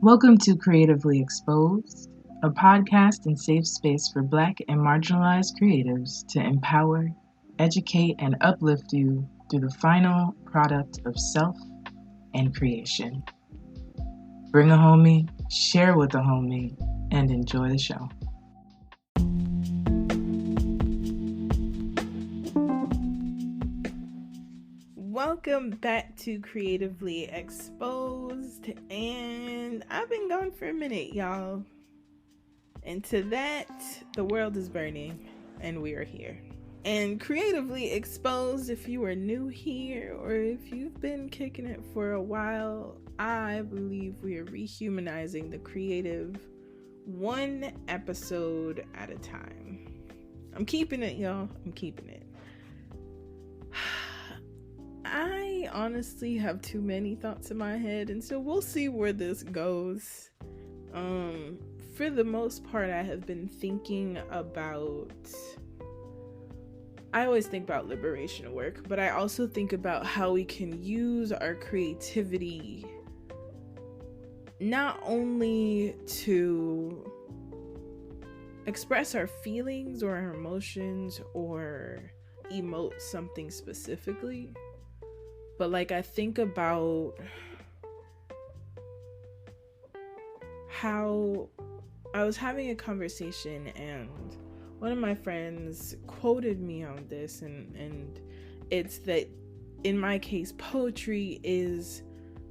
Welcome to Creatively Exposed, a podcast and safe space for Black and marginalized creatives to empower, educate, and uplift you through the final product of self and creation. Bring a homie, share with a homie, and enjoy the show. Welcome back to Creatively Exposed, and I've been gone for a minute, y'all. And to that, the world is burning, and we are here. And Creatively Exposed, if you are new here, or if you've been kicking it for a while, I believe we are rehumanizing the creative one episode at a time. I'm keeping it, y'all. I'm keeping it. I honestly have too many thoughts in my head, and so we'll see where this goes. For the most part, I have been thinking about... I always think about liberation work, but I also think about how we can use our creativity not only to express our feelings or our emotions or emote something specifically, but like I think about how I was having a conversation and one of my friends quoted me on this, and it's that in my case, poetry is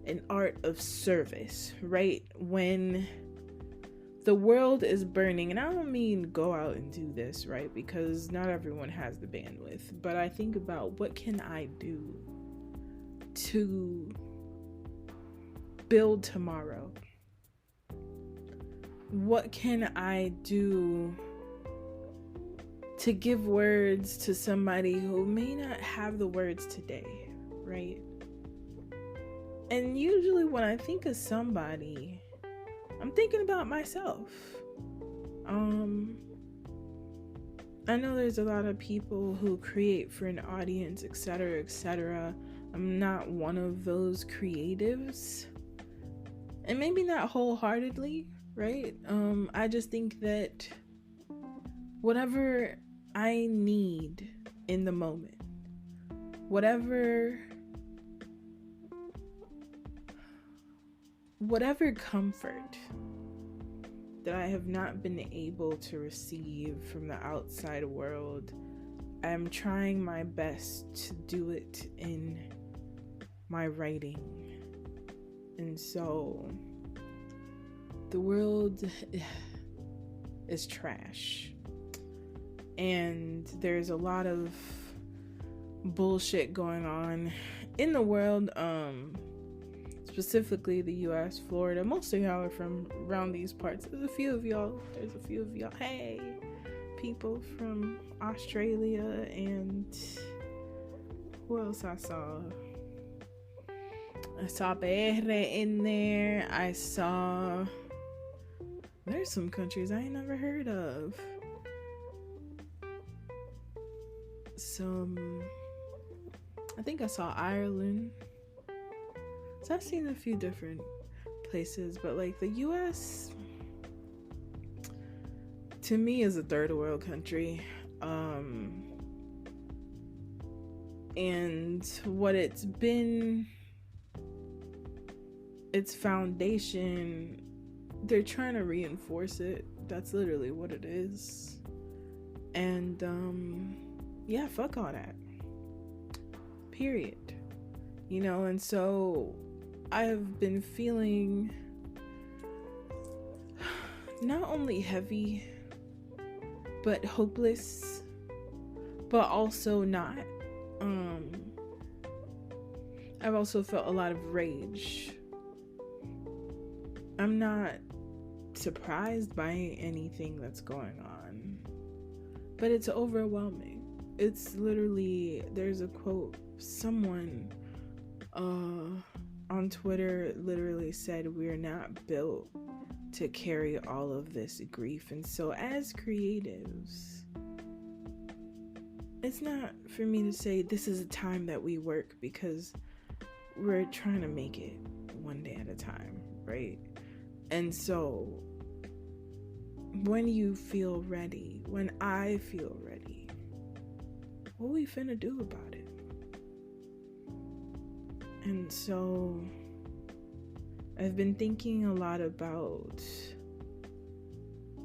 an art of service, right? When the world is burning, and I don't mean go out and do this, right? Because not everyone has the bandwidth, but I think about what can I do to build tomorrow? What can I do to give words to somebody who may not have the words today, right? And usually when I think of somebody, I'm thinking about myself. I know there's a lot of people who create for an audience, etc., etc. I'm not one of those creatives, and maybe not wholeheartedly, right? I just think that whatever I need in the moment, whatever comfort that I have not been able to receive from the outside world, I'm trying my best to do it in my writing. And so the world is trash, and there's a lot of bullshit going on in the world, specifically the US, Florida. Most of y'all are from around these parts. There's a few of y'all. Hey, people from Australia, and who else I saw? I saw PR in there. There's some countries I ain't never heard of. I think I saw Ireland. So I've seen a few different places, but like the US to me is a third world country. And what it's been, its foundation, they're trying to reinforce it. That's literally what it is. And yeah, fuck all that. Period. You know, and so I've been feeling not only heavy, but hopeless, but also not. I've also felt a lot of rage. I'm not surprised by anything that's going on, but it's overwhelming. It's literally, there's a quote, someone on Twitter literally said, we're not built to carry all of this grief. And so as creatives, it's not for me to say this is a time that we work, because we're trying to make it one day at a time, right? And so when you feel ready, when I feel ready, what we finna do about it? And so I've been thinking a lot about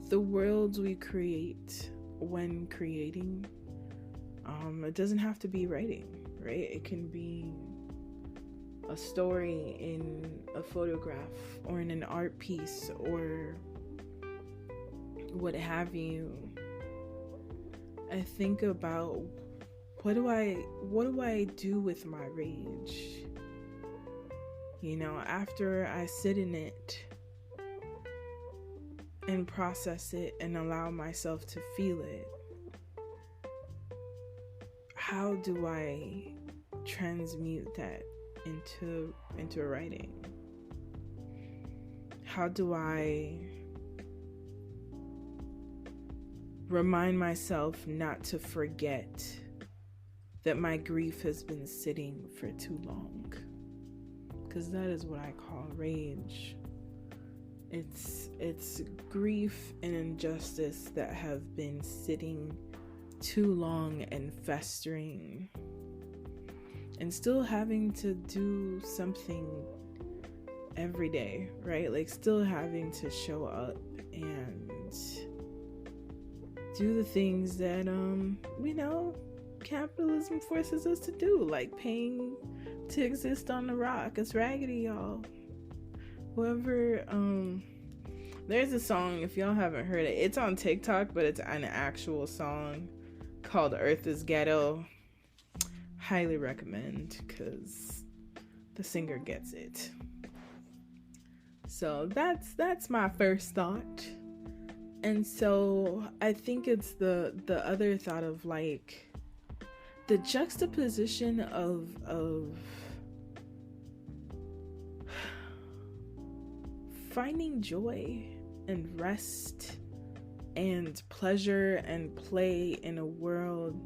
the worlds we create when creating. It doesn't have to be writing, right? It can be a story in a photograph or in an art piece or what have you. I think about what do I do with my rage? You know, after I sit in it and process it and allow myself to feel it, how do I transmute that into writing? How do I remind myself not to forget that my grief has been sitting for too long? Because that is what I call rage. It's grief and injustice that have been sitting too long and festering, and still having to do something every day, right? Like still having to show up and do the things that capitalism forces us to do, like paying to exist on the rock. It's raggedy, y'all. Whoever there's a song, if y'all haven't heard it, it's on TikTok, but it's an actual song called Earth is Ghetto. Highly recommend, because the singer gets it. So that's my first thought. And so I think it's the other thought of like the juxtaposition of finding joy and rest and pleasure and play in a world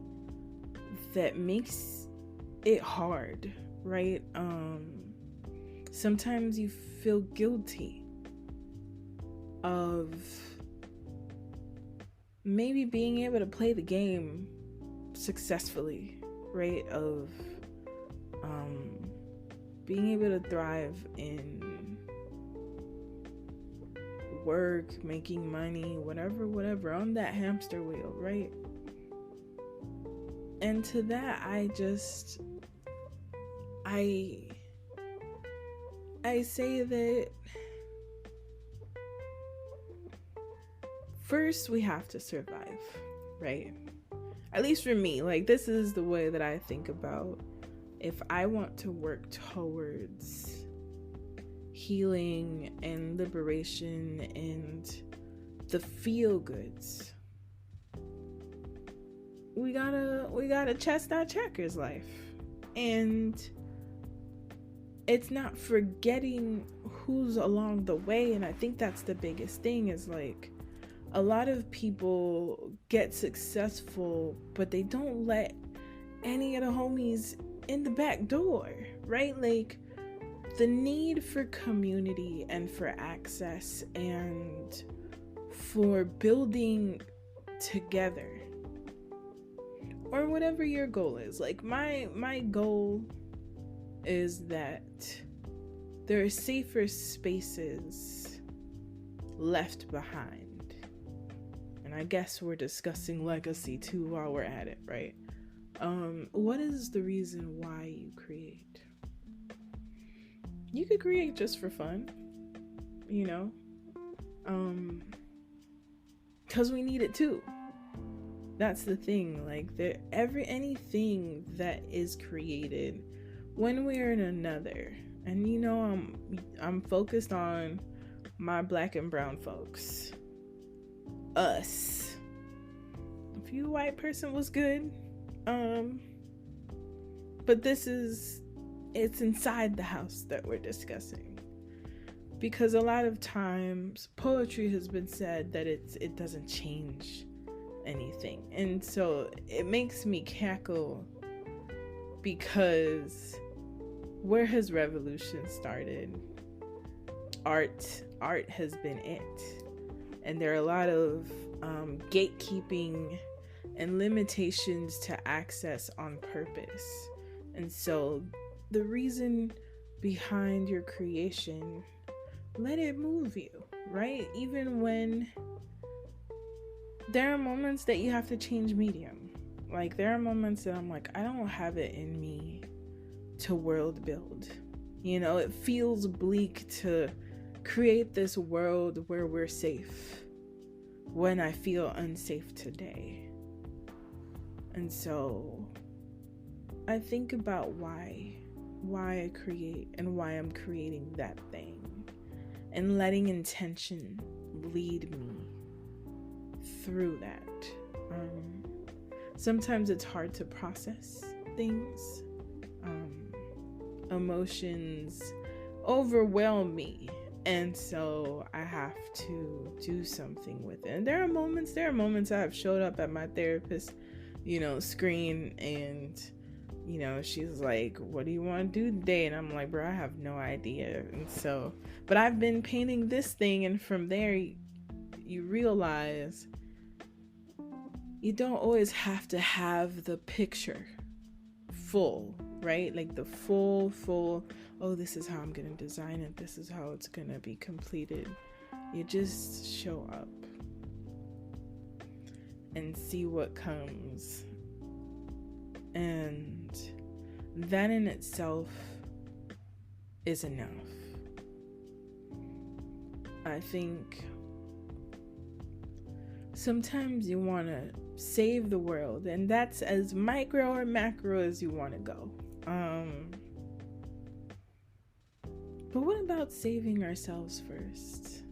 that makes it hard, right? Sometimes you feel guilty of maybe being able to play the game successfully, right? Of being able to thrive in work, making money, whatever, on that hamster wheel, right? And to that, I say that first we have to survive, right? At least for me, like this is the way that I think about if I want to work towards healing and liberation and the feel goods. We gotta chest our checkers life. And it's not forgetting who's along the way. And I think that's the biggest thing, is like a lot of people get successful, but they don't let any of the homies in the back door, right? Like the need for community and for access and for building together, or whatever your goal is. Like my goal is that there are safer spaces left behind. And I guess we're discussing legacy too while we're at it, right? What is the reason why you create? You could create just for fun, you know? 'Cause we need it too. That's the thing. Like anything that is created one way or another, and you know I'm focused on my black and brown folks, us. If you a white person was good, but it's inside the house that we're discussing, because a lot of times poetry has been said that it doesn't change anything, and so it makes me cackle, because where has revolution started? art has been it. And there are a lot of gatekeeping and limitations to access on purpose. And so the reason behind your creation, let it move you, right? Even when there are moments that you have to change medium. Like, there are moments that I'm like, I don't have it in me to world build. You know, it feels bleak to create this world where we're safe when I feel unsafe today. And so I think about why I create and why I'm creating that thing, and letting intention lead me through that. Sometimes it's hard to process things. Emotions overwhelm me, and so I have to do something with it. And there are moments I've showed up at my therapist, screen, and she's like, what do you want to do today? And I'm like, bro, I have no idea. And so, but I've been painting this thing, and from there you realize you don't always have to have the picture full, right? Like the full, oh, this is how I'm going to design it. This is how it's going to be completed. You just show up and see what comes. And that in itself is enough. I think sometimes you want to save the world, and that's as micro or macro as you want to go. But what about saving ourselves first?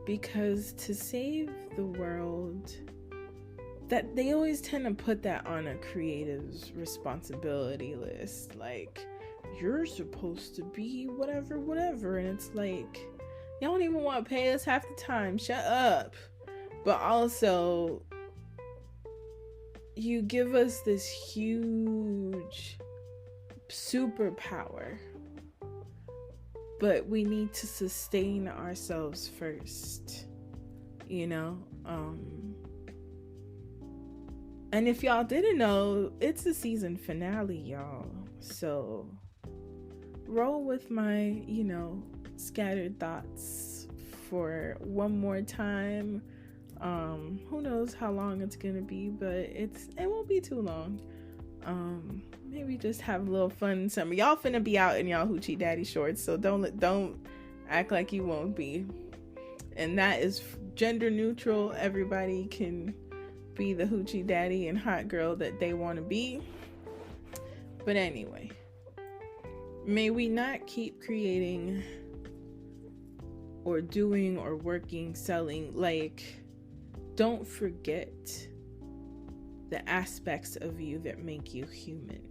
Because to save the world, that they always tend to put that on a creative's responsibility list. Like, you're supposed to be whatever. And it's like, y'all don't even want to pay us half the time. Shut up. But also, you give us this huge superpower, but we need to sustain ourselves first, and if y'all didn't know, it's the season finale, y'all. So roll with my, scattered thoughts for one more time. Who knows how long it's gonna be, but it won't be too long. Maybe just have a little fun summer. Y'all finna be out in y'all hoochie daddy shorts, so don't act like you won't be. And that is gender neutral. Everybody can be the hoochie daddy and hot girl that they want to be. But anyway, may we not keep creating or doing or working, selling. Like, don't forget the aspects of you that make you human.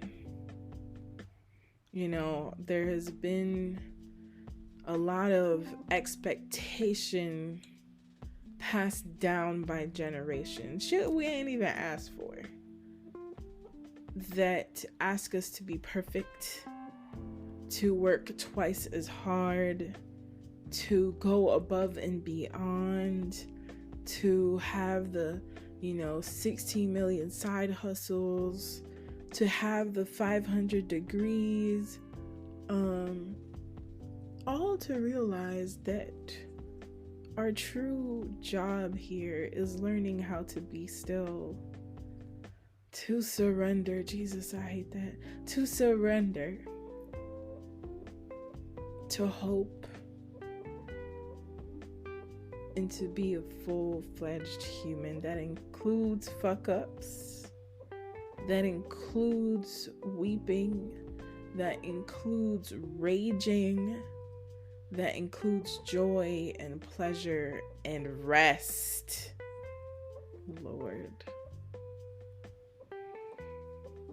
There has been a lot of expectation passed down by generations, shit we ain't even asked for, that ask us to be perfect, to work twice as hard, to go above and beyond, to have the 16 million side hustles, to have the 500 degrees, all to realize that our true job here is learning how to be still, to surrender. Jesus, I hate that. To surrender, to hope, and to be a full-fledged human. That includes fuck-ups, that includes weeping, that includes raging, that includes joy and pleasure and rest. Lord.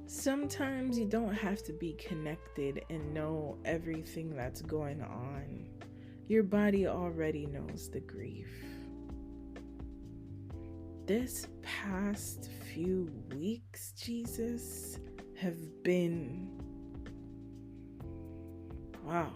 Sometimes you don't have to be connected and know everything that's going on. Your body already knows the grief. This past few weeks, Jesus, have been, wow.